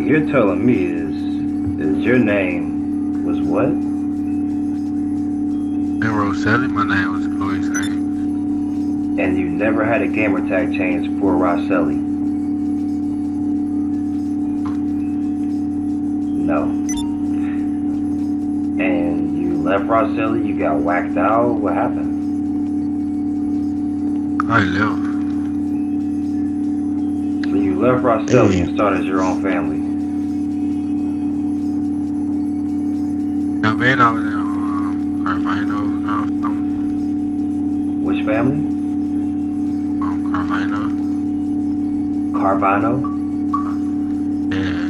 you're telling me is your name was what? In Rosselli, my name was Chloe Saint. And you never had a gamer tag change for Rosselli? No. And you left Rosselli, you got whacked out, what happened? I left. So you left Rosselli and started your own family? Yeah, man, I was in Carvino, Which family? Carvino. Carvano? Yeah.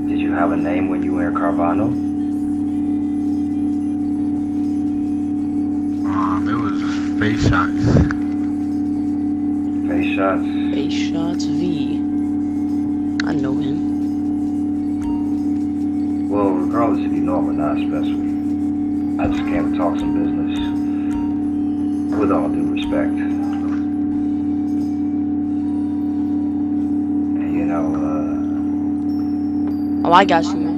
Did you have a name when you were in Carvano? It was Face Shots. Face Shots? Face Shots V. I know him. Well, regardless if you know him or not, especially, I just came to talk some business. With all due respect. And you know, Oh, I got you, man.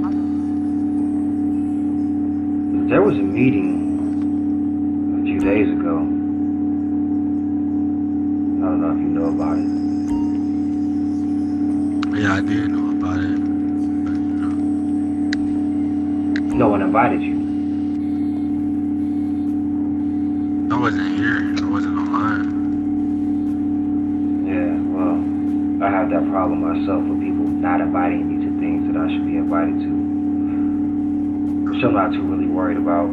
there was a meeting a few days ago. I don't know if you know about it. Yeah, I did know about it. But, No one invited you. I wasn't here. I wasn't online. Yeah, well, I have that problem myself with people not inviting me to things that I should be invited to. Which I'm not too really worried about.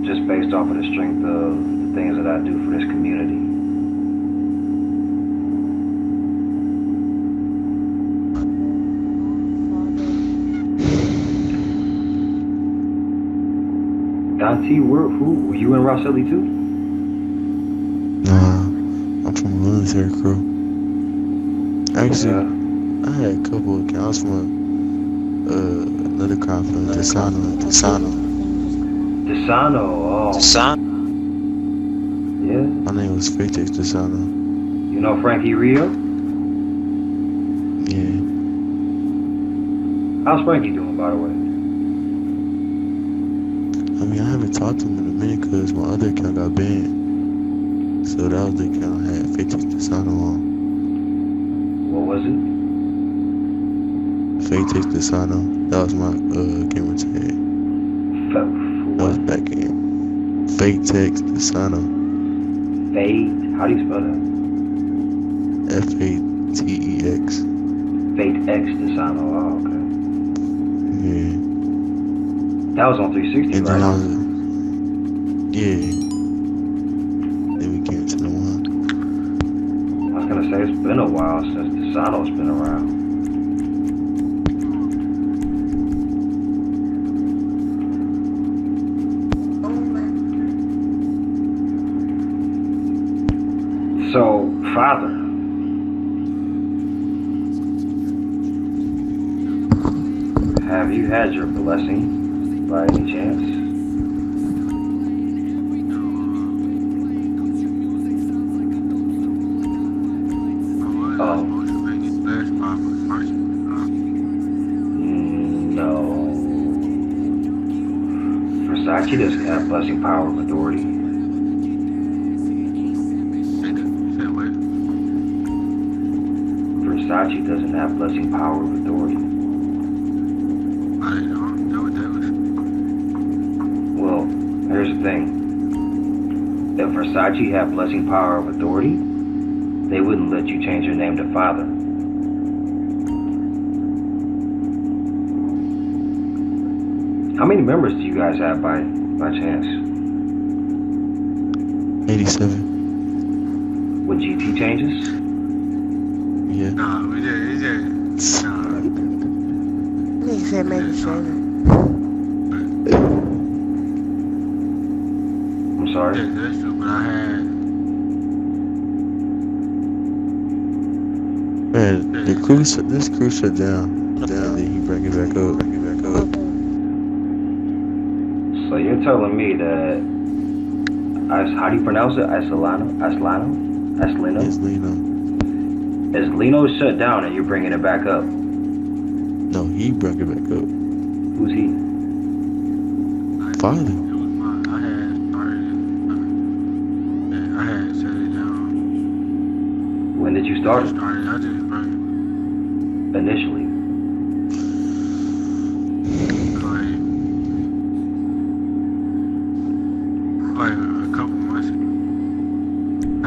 Just based off of the strength of the things that I do for this community. Dante, who were you in Rosselli too? Nah, I'm from a military crew. Actually, I had a couple of accounts from another crowd from Desano. Desano, oh. Yeah? My name was Fatex Desano. You know Frankie Rio? Yeah. How's Frankie doing, by the way? I mean, I haven't talked to him in a minute because my other account got banned. So that was the account I had Fatex Desano on. What was it? Fatex Desano. That was my gamer tag. That was back in. Fatex Desano. Fate? How do you spell that? Fatex. Fate X Desano, oh, okay. Yeah. That was on 360, And right? then I was, yeah. Then we came to the one. I was gonna say, it's been a while since Desano's been around. So, Father, have you had your blessing by any chance? No. Versace doesn't have blessing, power, of authority. Versace doesn't have blessing, power, of authority. I don't know what that was. Well, here's the thing. If Versace had blessing, power, of authority, they wouldn't let you change your name to Father. How many members do you guys have by chance? 87. With GT changes? Yeah. No, we just, Nigga said maybe 7. I'm sorry? yeah, that's true, but I had, Man, this crew shut down. Then he bring it back up. So you're telling me that, how do you pronounce it? Aslano? It's Lino. Is Lino shut down and you're bringing it back up? No, he brought it back up. Who's he? Father. It was mine. I had started it. I had set it down. When did you start it? I just brought it. Initially. Like a couple months ago.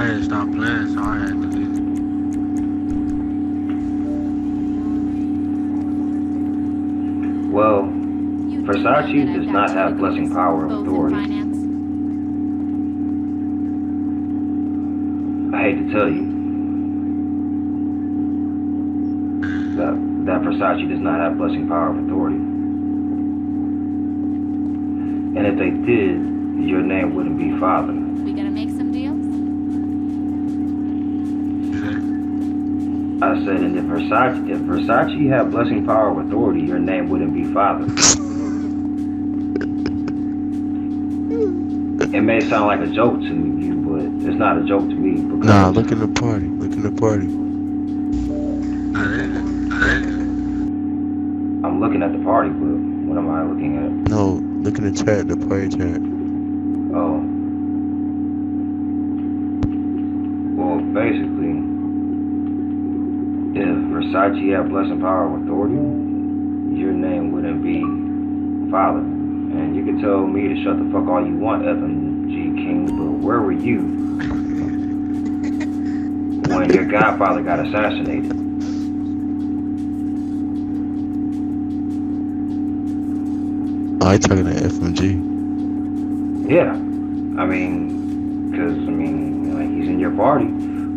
I had stopped playing, so I had to leave it. Well, Versace does not have blessing, power, of authority. I hate to tell you that Versace does not have blessing, power, of authority. And if they did, your name wouldn't be Father. We gonna make some deals? I said, and if Versace had blessing, power, of authority, your name wouldn't be Father. It may sound like a joke to you, but it's not a joke to me. Nah, look in the party. Look in the party. I'm looking at the party, but what am I looking at? No, look in the chat, the party chat. Oh. Well, basically, if Versace had blessing, power, of authority, your name wouldn't be Father. And you can tell me to shut the fuck all you want, FMG King, but where were you when your godfather got assassinated? Oh, you talking to FMG? Yeah. I mean, like, he's in your party,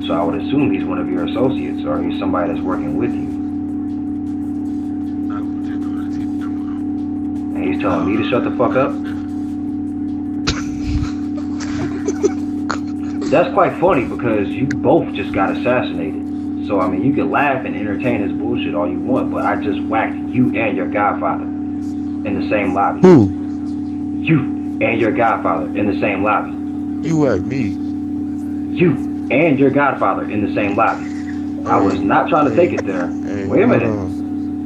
so I would assume he's one of your associates, or he's somebody that's working with you. And he's telling me to shut the fuck up? That's quite funny because you both just got assassinated. So, I mean, you can laugh and entertain his bullshit all you want, but I just whacked you and your godfather in the same lobby. Who? You and your godfather in the same lobby. You whacked me. You and your godfather in the same lobby. I was not trying to take it there. Wait a minute.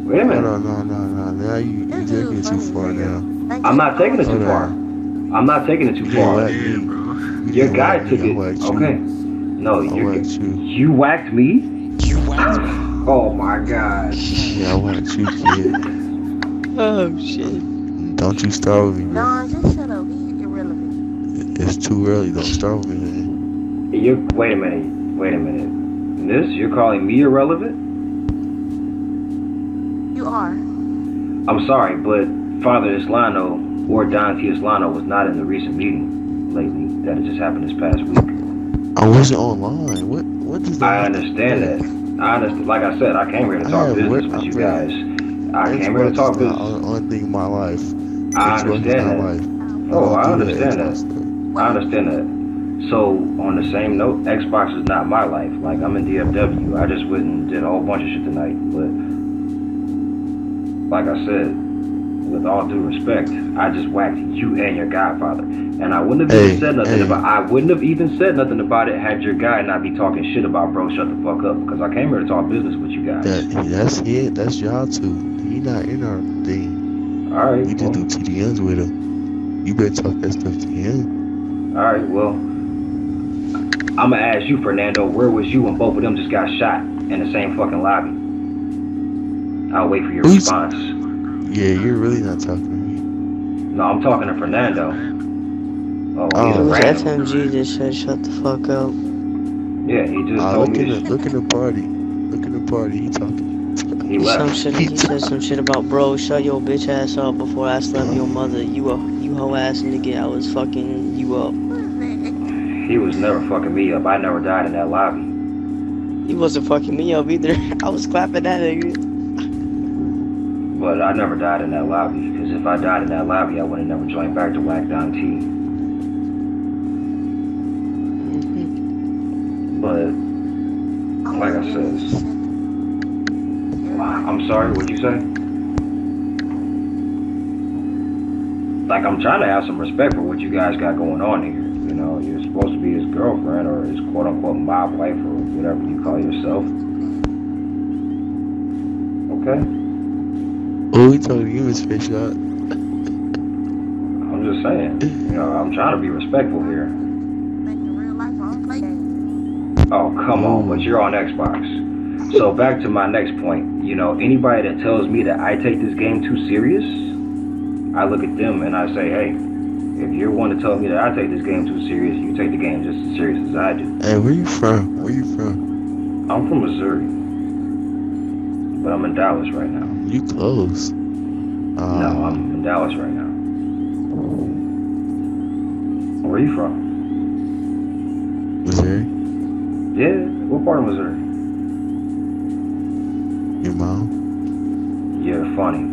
Wait a minute. No. Now you taking it too far now. I'm not taking it too far. I'm not taking it too far. Your guy took it. Okay. No, you whacked me? Oh my god. Yeah, I whacked you, kid. Oh shit. Don't you start with me, bro. No, just shut up. Be irrelevant. It's too early. Don't start with me, man. Wait a minute. You're calling me irrelevant? You are. I'm sorry, but Father Islano or Don T. Islano was not in the recent meeting lately. That just happened this past week. I wasn't online. What does that? I understand that. I understand. Like I said, I came here to talk business with you guys. I came here to talk business. Only thing in my life. I understand that. Oh, I understand that. I understand that. So, on the same note, Xbox is not my life. Like, I'm in DFW. I just went and did a whole bunch of shit tonight. But, like I said, with all due respect, I just whacked you and your godfather. And I wouldn't have even said nothing about I wouldn't have even said nothing about it had your guy not be talking shit about bro, shut the fuck up. Because I came here to talk business with you guys. That's it. That's y'all two. He not in our thing. Alright. We just do TDMs with him. You better talk that stuff to him. Alright, well, I'm gonna ask you, Fernando, where was you when both of them just got shot in the same fucking lobby? I'll wait for your response. Yeah, you're really not talking to me. No, I'm talking to Fernando. Oh, he's a It was random. FMG that said shut the fuck up. Yeah, he just told me. Look in the party. Look in the party. He talking. He left. He said some shit about bro, shut your bitch ass up before I slap your mother. You hoe ass nigga, I was fucking you up. He was never fucking me up. I never died in that lobby. He wasn't fucking me up either. I was clapping that nigga. But I never died in that lobby, because if I died in that lobby, I would have never joined back to Whack Don T. But, like I said, I'm sorry, what'd you say? Like, I'm trying to have some respect for what you guys got going on here. You know, you're supposed to be his girlfriend or his quote-unquote mob wife or whatever you call yourself. Okay? Oh, we talking to you, Miss Fish Shot. I'm just saying. You know, I'm trying to be respectful here. Like in real life, I don't play games. Oh, come on, but you're on Xbox. So back to my next point. You know, anybody that tells me that I take this game too serious, I look at them and I say, hey, if you're one to tell me that I take this game too serious, you take the game just as serious as I do. Hey, where you from? Where you from? I'm from Missouri, but I'm in Dallas right now. You close. No, I'm in Dallas right now. Where are you from? Missouri? Yeah, what part of Missouri? Your mom? Yeah, funny.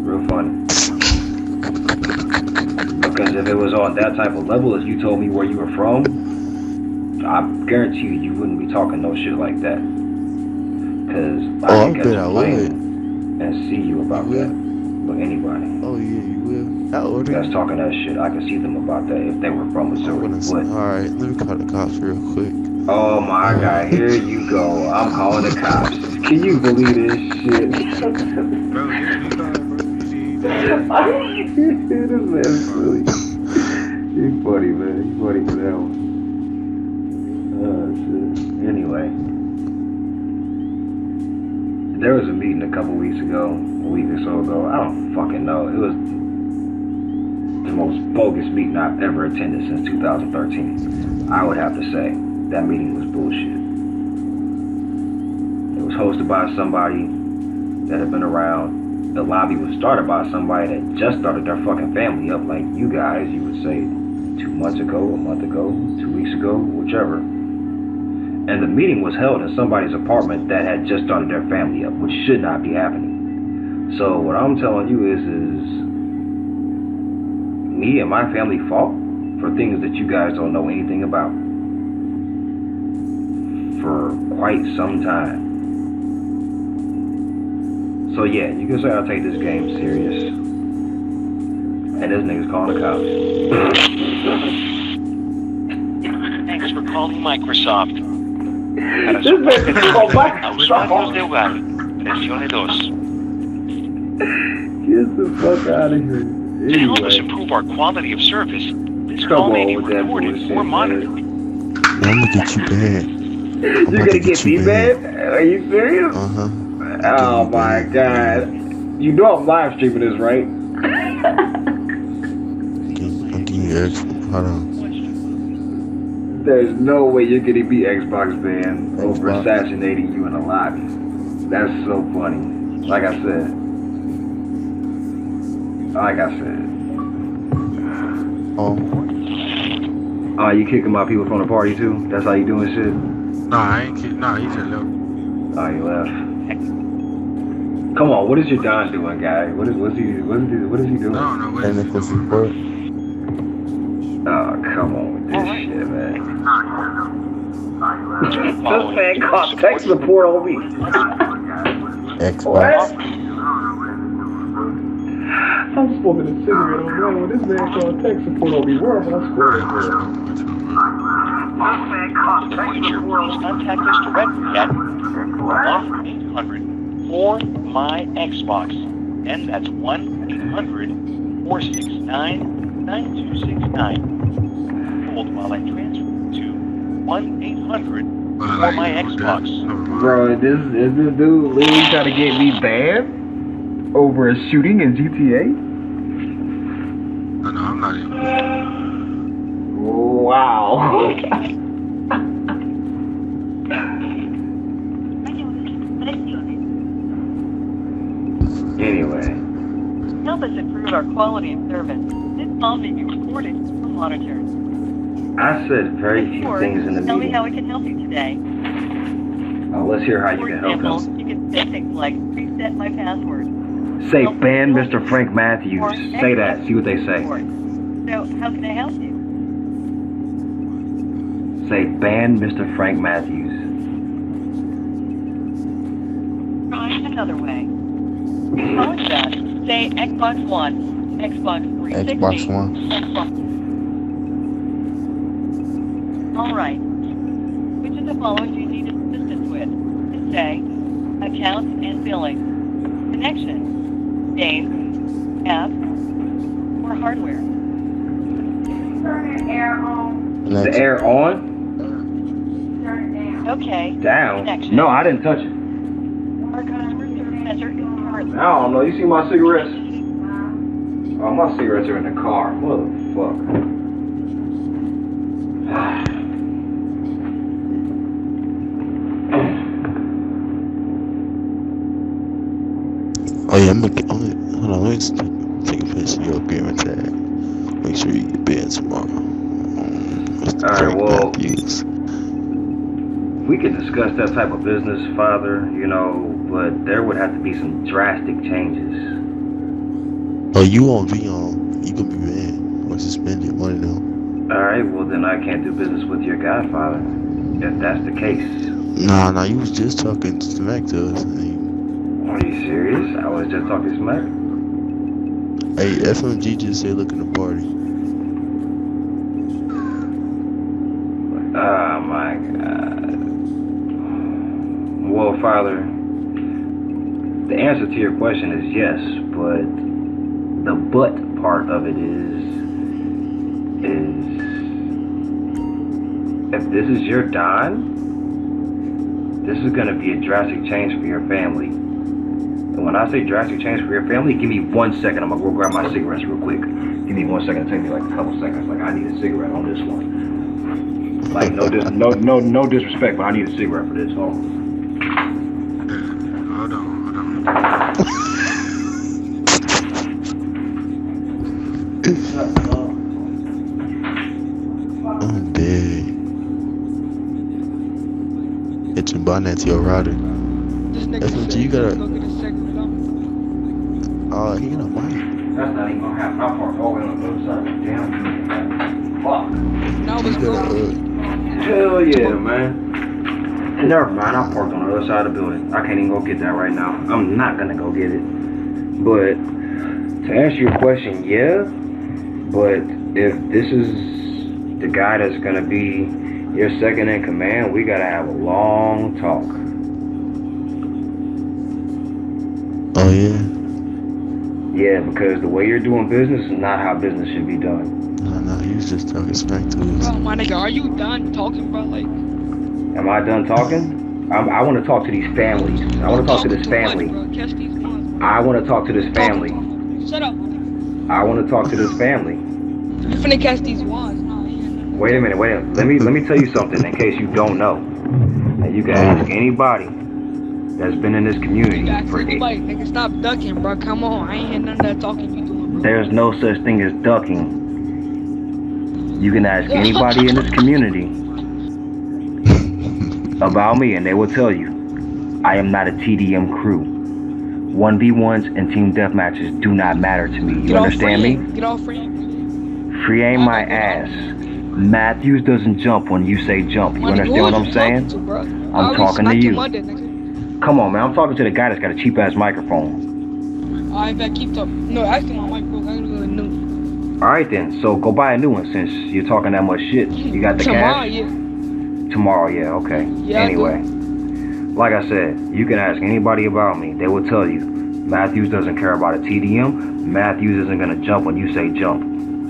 Real funny. Because if it was on that type of level as you told me where you were from, I guarantee you wouldn't be talking no shit like that. Because I can catch a plane and see you about that. But anybody. Oh yeah, you will. How old are That's you? talking that shit. I can see them about that if they were from Missouri. Alright, let me call the cops real quick. Oh my God, here you go. I'm calling the cops. Can you believe this shit? Bro, just be quiet, bro. You see, This man's silly. You funny, man. You funny for that one. Oh, shit. Anyway. There was a meeting a couple weeks ago, a week or so ago. I don't fucking know. It was the most bogus meeting I've ever attended since 2013. I would have to say that meeting was bullshit. It was hosted by somebody that had been around. The lobby was started by somebody that just started their fucking family up, like you guys, you would say 2 months ago, a month ago, 2 weeks ago, whichever. And the meeting was held in somebody's apartment that had just started their family up, which should not be happening. So what I'm telling you is me and my family fought for things that you guys don't know anything about for quite some time. So yeah, you can say I take this game serious. And this nigga's calling the cops. Thanks for calling Microsoft. Para This nigga's called Microsoft. de hogar, presione 2. Get the fuck out of here. To help us improve our quality of service, this Come call may on be with that recorded bullshit, or man. monitored. I'm gonna get you bad. You're gonna get me bad? Are you serious? Uh-huh. Oh my God. You know I'm live streaming this, right? I'm getting you extra. Hold on. There's no way you're getting me Xbox banned over assassinating you in a lobby. That's so funny. Like I said. Oh, you kicking my people from the party too? That's how you doing shit? Nah, I ain't kidding. Nah, he just left. Oh, you left. Come on, what is your Don doing, guy? What is he doing? I don't know what technical support. Oh, come on with this shit, man. This man called tech support on me. Xbox. I'm smoking a cigarette on ground when this man called tech support on me. Where am I squaring for? Please contact us directly at 1-800-4MY-XBOX. And that's 1-800-469-9269. Hold while I transfer to 1-800-4MY-XBOX. Bro, this dude literally trying to get me banned over a shooting in GTA? No, I'm not even. Wow. Anyway. Help us improve our quality of service. This call may be recorded or monitored. I said very few things in the Tell me meeting. how we can help you today. Let's hear how you For can help example, us. you can say things like, reset my password. Say ban Mr. Frank Matthews. Say that. See what they say. So, how can I help you? Say ban Mr. Frank Matthews. Try another way. Call it that. Say Xbox One, Xbox 360, Xbox One. Xbox. All right. Which of the following do you need assistance with? Say, accounts and billing, Connection. Dave. F. Or hardware. Turn the air on. The air on? Turn it down. Okay. Down? Connection. No, I didn't touch it. Our customer service center is currently. I don't know. You see my cigarettes? Oh, my cigarettes are in the car. Motherfucker. Oh yeah, hold on, let me just take a picture of your agreement tag. Make sure you get paid tomorrow. Alright, well, Matthews. we could discuss that type of business, Father, you know, but there would have to be some drastic changes. Oh, you won't be on. You gonna be banned or suspended, one of them. Alright, well then I can't do business with your godfather, if that's the case. Nah, you was just talking smack to us. Are you serious? I was just talking smack. Hey, FMG just said look in the party. Oh my God. Well, Father, the answer to your question is yes, but the but part of it is if this is your Don, this is going to be a drastic change for your family. And when I say drastic change for your family, give me 1 second. I'm going to go grab my cigarettes real quick. Give me 1 second. It'll take me like a couple seconds. Like, I need a cigarette on this one. Like, no disrespect, but I need a cigarette for this. Hold on. I'm dead. It's a bonnet to your router. FMG, you gotta. He got a mic. That's not even gonna happen. I'll park all the way on the other side of the damn. Fuck. No, He got a, Hell yeah, man. Never mind. I parked on the other side of the building. I can't even go get that right now. I'm not gonna go get it. But to answer your question, yeah. But if this is the guy that's gonna be your second in command, we gotta have a long talk. Oh yeah. Yeah, because the way you're doing business is not how business should be done. No, he was just talking smack to us. Bro, my nigga, are you done talking, bro? Like, Am I done talking? I want to talk to these families. I want to talk to this family. Catch these ones, I want to talk to this family. Shut up. I want to talk to this family. You finna catch these ones. No, yeah. Wait a minute. Let me tell you something in case you don't know. And you can ask anybody that's been in this community for Anybody, nigga, stop ducking, bro. Come on, I ain't hear none of that talking you doing, bro. There's no such thing as ducking. You can ask anybody in this community about me and they will tell you I am not a TDM crew. 1v1s and team deathmatches do not matter to me. You understand me? Get off free. Free ain't my ass. Matthews doesn't jump when you say jump. You understand what I'm saying? I'm talking to you. Come on, man. I'm talking to the guy that's got a cheap ass microphone. Alright, bet, keep talking. No, actually, my mic broke. I gotta go get a new. Alright then. So go buy a new one since you're talking that much shit. You got the Tomorrow, cash? yeah. Tomorrow, yeah, okay. Yeah, anyway, like I said, you can ask anybody about me. They will tell you. Matthews doesn't care about a TDM. Matthews isn't going to jump when you say jump.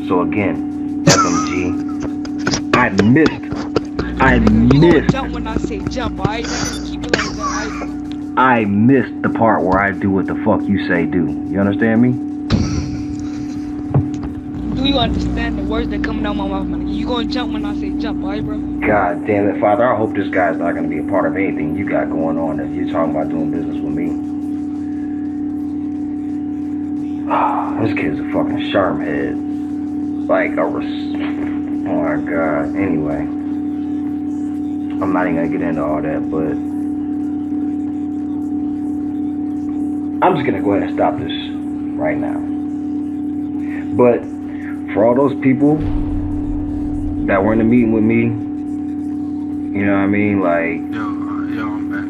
So again, FMG, I missed. Jump when I say jump, alright? Keep it like that, alright? I missed the part where I do what the fuck you say do. You understand me? Do you understand the words that coming out my mouth, man? You gonna jump when I say jump, alright, bro? God damn it, Father. I hope this guy's not going to be a part of anything you got going on if you're talking about doing business with me. This kid's a fucking sharp head. Like a oh my god. Anyway, I'm not even gonna get into all that, but I'm just gonna go ahead and stop this right now. But for all those people that were in the meeting with me, you know what I mean? Like, Yo, I'm back.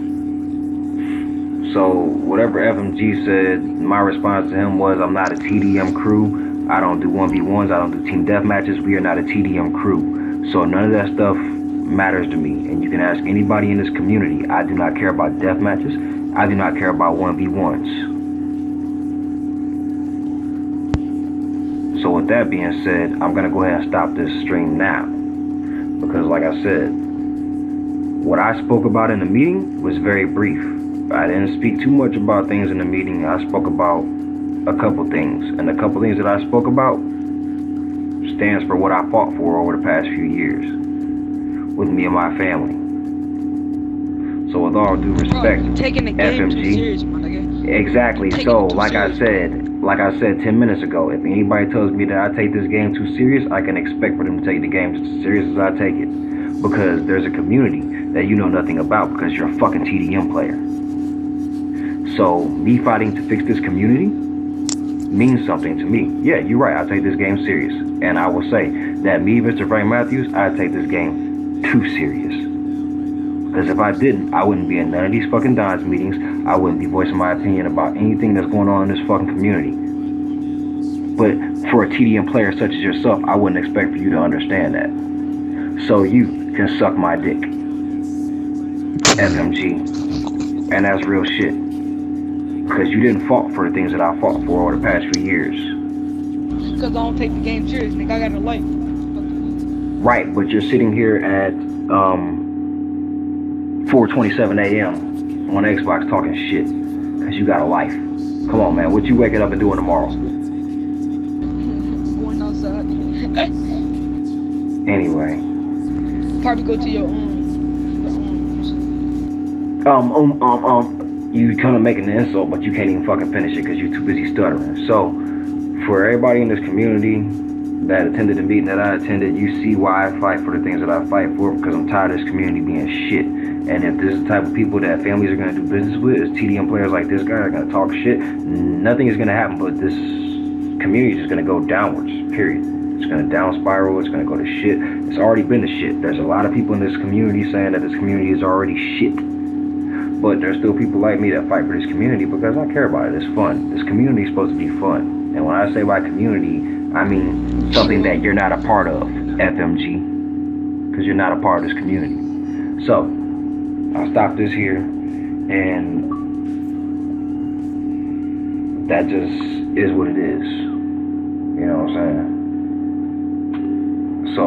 so whatever FMG said, my response to him was, I'm not a TDM crew. I don't do 1v1s. I don't do team deathmatches. We are not a TDM crew. So none of that stuff matters to me. And you can ask anybody in this community. I do not care about deathmatches. I do not care about 1v1s. So with that being said, I'm going to go ahead and stop this stream now. Because like I said, what I spoke about in the meeting was very brief. I didn't speak too much about things in the meeting. I spoke about a couple things. And the couple things that I spoke about stands for what I fought for over the past few years with me and my family. So with all due respect, bro, taking the game FMG, too serious, my nigga. exactly. So like I said 10 minutes ago, if anybody tells me that I take this game too serious, I can expect for them to take the game as serious as I take it. Because there's a community that you know nothing about because you're a fucking TDM player. So me fighting to fix this community means something to me. Yeah, you're right, I take this game serious. And I will say that me, Mr. Frank Matthews, I take this game too serious. Because if I didn't, I wouldn't be in none of these fucking Don's meetings. I wouldn't be voicing my opinion about anything that's going on in this fucking community. But for a TDM player such as yourself, I wouldn't expect for you to understand that. So you can suck my dick, FMG. And that's real shit. Because you didn't fight for the things that I fought for over the past few years. Because I don't take the game serious, nigga. I got a life. Right, but you're sitting here at 4:27 a.m. on Xbox talking shit. Because you got a life. Come on, man. What you waking up and doing tomorrow? Going outside. Anyway. Probably go to your You kind of making an insult, but you can't even fucking finish it because you're too busy stuttering. So, for everybody in this community that attended the meeting that I attended, you see why I fight for the things that I fight for, because I'm tired of this community being shit. And if this is the type of people that families are going to do business with, is TDM players like this guy are going to talk shit, nothing is going to happen, but this community is just going to go downwards, period. It's going to down spiral, it's going to go to shit. It's already been to shit. There's a lot of people in this community saying that this community is already shit. But there's still people like me that fight for this community because I care about it. It's fun. This community is supposed to be fun. And when I say by community, I mean something that you're not a part of, FMG. Because you're not a part of this community. So, I'll stop this here. And that just is what it is. You know what I'm saying? So,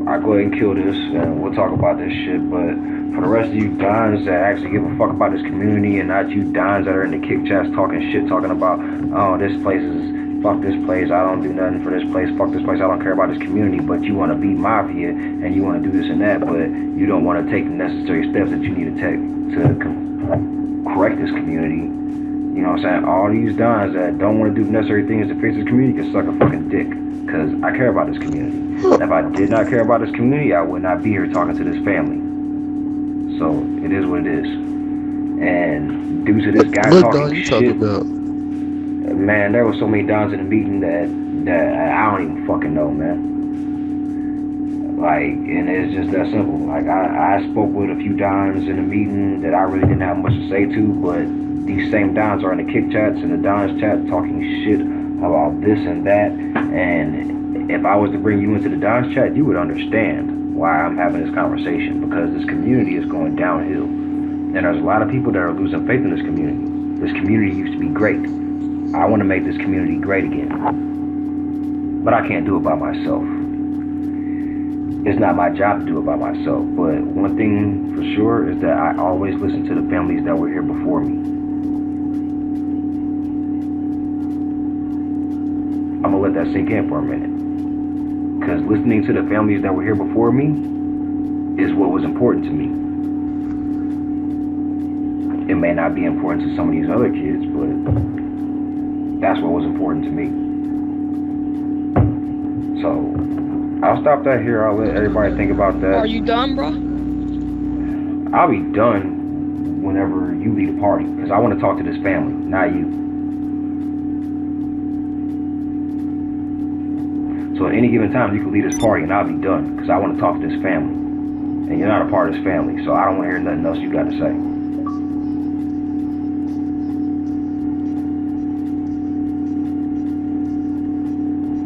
I'll go ahead and kill this and we'll talk about this shit. But for the rest of you Dons that actually give a fuck about this community and not you Dons that are in the kick chats talking shit, talking about, oh, this place is, fuck this place, I don't do nothing for this place, fuck this place, I don't care about this community, but you want to be mafia and you want to do this and that, but you don't want to take the necessary steps that you need to take to correct this community. You know what I'm saying? All these Dons that don't want to do the necessary things to fix this community can suck a fucking dick. Because I care about this community. And if I did not care about this community, I would not be here talking to this family. So, it is what it is. And due to this guy talking shit, man, there was so many Dons in the meeting that I don't even fucking know, man. Like, and it's just that simple. Like, I spoke with a few Dons in the meeting that I really didn't have much to say to, but these same Dons are in the kick chats and the Dons chat talking shit about this and that. And if I was to bring you into the Dons chat, you would understand why I'm having this conversation, because this community is going downhill. And there's a lot of people that are losing faith in this community. This community used to be great. I want to make this community great again. But I can't do it by myself. It's not my job to do it by myself. But one thing for sure is that I always listen to the families that were here before me. I'm going to let that sink in for a minute. Because listening to the families that were here before me is what was important to me. It may not be important to some of these other kids, but that's what was important to me. So, I'll stop that here. I'll let everybody think about that. Are you done, bro? I'll be done whenever you leave the party. Because I want to talk to this family, not you. So at any given time, you can leave this party and I'll be done. Because I want to talk to this family. And you're not a part of this family. So I don't want to hear nothing else you got to say.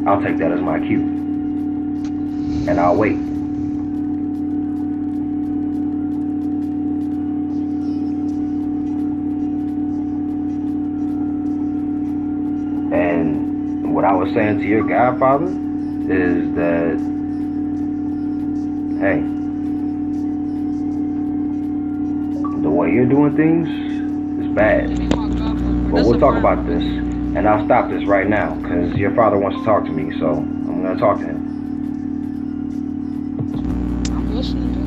I'll take that as my cue. And I'll wait. And what I was saying to your godfather is that, hey, the way you're doing things is bad. But we'll talk about this, and I'll stop this right now, because your father wants to talk to me, so I'm going to talk to him. I'm listening.